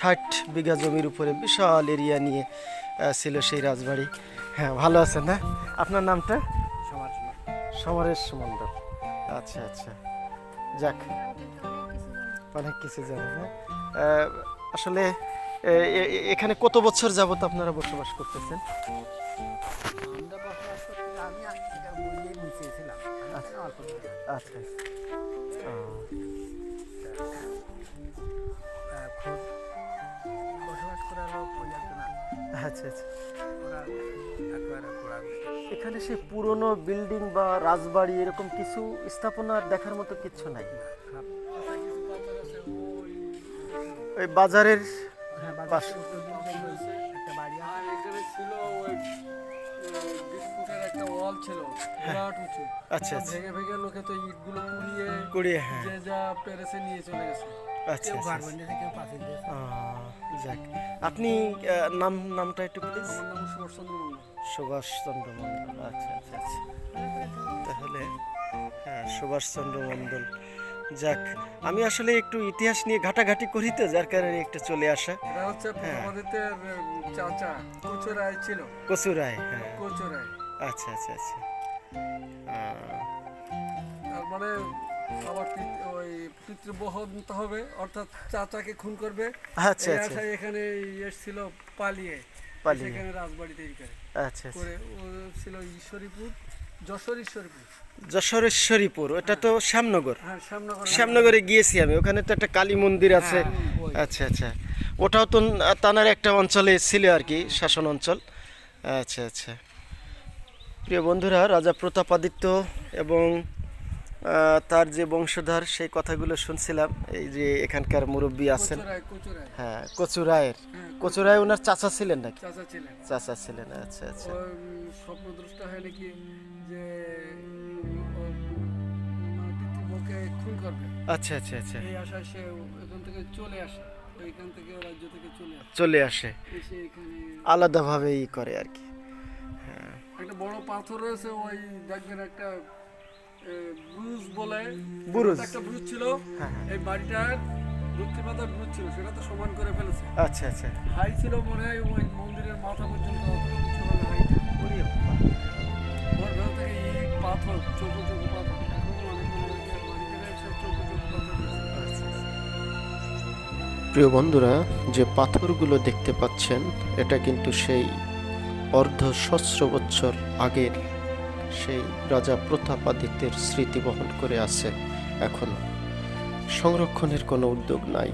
60 বিঘা জমির উপরে বিশাল এরিয়া নিয়ে ছিল সেই রাজবাড়ি। হ্যাঁ, ভালো আছেন না? আপনার নামটা? সমরেশ মণ্ডল। আচ্ছা আচ্ছা, যাক, অনেক কিছু জানেন না। আসলে এখানে কত বছর যাবত আপনারা বসবাস করতেছেন? আচ্ছা, আচ্ছা আচ্ছা। এখানে সেই পুরনো বিল্ডিং বা রাজবাড়ি এরকম কিছু স্থাপনা দেখার মতো কিছু নাই। ওই বাজারের পাশে একটা ওয়াল ছিল, বিরাট উঁচু। আচ্ছা আচ্ছা, ভেঙে ভেঙে লোকে তো ইটগুলো কুড়িয়ে, হ্যাঁ, যে যা পেরেছে নিয়ে চলে গেছে। আচ্ছা আচ্ছা। যাক, আপনি নামটা একটু প্লিজ। আমার নাম সুভাষচন্দ্র মন্ডল। সুভাষচন্দ্র মণ্ডল, আচ্ছা আচ্ছা আচ্ছা। তাহলে হ্যাঁ, সুভাষচন্দ্র মণ্ডল। যাক, আমি আসলে একটু ইতিহাস নিয়ে ঘাটাঘাটি করি তো, যার কারণে একটু চলে আসা। এটা হচ্ছে প্রথমাদিত্যের চাচা কচু রায় ছিল। কচু রায়, হ্যাঁ, কচু রায়। আচ্ছা আচ্ছা আচ্ছা। তারপরে আবার ওই পিতৃব্যহ নিতে হবে, অর্থাৎ চাচাকে খুন করবে। আচ্ছা এই আচ্ছা, আশায় এখানে এসেছিল পালিয়ে, সেখানে রাজবাড়ি তৈরি করে। আচ্ছা করে ও ছিল ঈশ্বরীপুর, যশোরেশ্বরীপুর। ওটা তো শ্যামনগর। হ্যাঁ, শ্যামনগরে গিয়েছি আমি, ওখানে তো একটা কালী মন্দির আছে। আচ্ছা আচ্ছা, ওটাও তো তানার একটা অঞ্চলে ছিল আর কি, শাসন অঞ্চল। আচ্ছা আচ্ছা। প্রিয় বন্ধুরা, রাজা প্রতাপাদিত্য এবং তার যে বংশধর, সেই কথাগুলো শুনছিলাম। এই যে এখানকার মুরব্বী আছেন, হ্যাঁ, কচু রায়ের, কচু রায় ওনার চাচা ছিলেন নাকি? চাচা ছিলেন, আচ্ছা আচ্ছা। স্বপ্নদ্রষ্টা হয় নাকি যে পিতৃব্যকে খুন করবে। আচ্ছা আচ্ছা আচ্ছা, এই আশায় সে এখান থেকে চলে আসে, ওইখান থেকে রাজ্য থেকে চলে আসে, এসে এখানে আলাদাভাবে ই করে আর কি। হ্যাঁ, একটা বড় পাথর রয়েছে, ওই দেখবেন একটা ব্রুজ বলে, বুরুজ, একটা ব্রুজ ছিল। হ্যাঁ হ্যাঁ, এই বাড়িটার দক্ষিণ মাথার ব্রুজ ছিল, সেটা তো সমান করে ফেলেছে। আচ্ছা আচ্ছা। হাই ছিল মনে হয় ওই মন্দিরের মাথা পর্যন্ত, অতটা উঁচু হবে হাইটা। ওরে বাবা। ওর ভেতর থেকে ইট পাথর, চৌকো চৌকো পাথর, এখনো অনেক বাড়িতে চৌকো চৌকো পাথর রয়েছে। প্রিয় বন্ধুরা, যে পাথরগুলো দেখতে পাচ্ছেন, এটা কিন্তু সেই অর্ধ সহস্র বছর আগের সেই রাজা প্রতাপাদিত্যের স্মৃতি বহন করে আছে। এখনো সংরক্ষণের কোনো উদ্যোগ নাই।